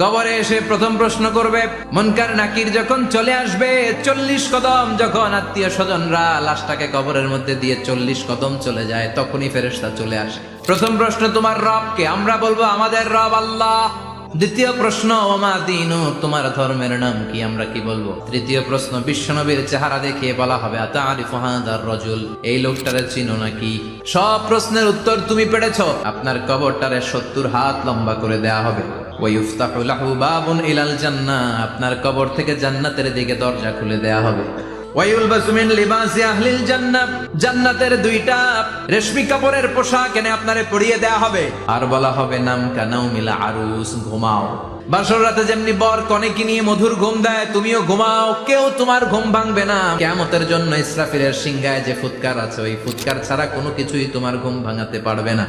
কবরে এসে প্রথম প্রশ্ন করবে, মুনকার নাকির যখন চলে আসবে 40 কদম, যখন আত্মীয় স্বজনরা লাশটাকে কবরের মধ্যে দিয়ে 40 কদম চলে যায়, তখনই ফেরেশতা চলে আসে। প্রথম প্রশ্ন, তোমার রব কে? আমরা বলবো আমাদের রব আল্লাহ। দ্বিতীয় প্রশ্ন, ওমা দীনু, তোমার ধর্মের নাম কি? আমরা কি বলবো? তৃতীয় প্রশ্ন, বিশ্বনবীর চেহারা দেখিয়ে বলা হবে, আতারিফু হাযার রাজুল, এই লোকটারে চিনো নাকি? সব প্রশ্নের উত্তর তুমি পেরেছো, আপনার কবরটারে 70 হাত লম্বা করে দেয়া হবে। ওয়ায়ুফতাহু লাহু বাবুন ইলাল জান্নাহ, আপনার কবর থেকে জান্নাতের দিকে দরজা খুলে দেয়া হবে। ওয়ায়ুলবাসু মিন লিবাসি আহলিল জান্নাহ, জান্নাতের 2টা রেশমি কাপড়ের পোশাক এনে আপনারে পরিয়ে দেয়া হবে। আর বলা হবে, নাম কানাউমিল আরুস, ঘুমাও। বাসর রাতে যেমনি বর কনেকে নিয়ে মধুর ঘুম দেয়, তুমিও ঘুমাও, কেউ তোমার ঘুম ভাঙবে না। কিয়ামতের জন্য ইসরাফিলের সিংহায় যে ফুৎকার আছে, ওই ফুৎকার ছাড়া কোনো কিছুই তোমার ঘুম ভাঙাতে পারবে না।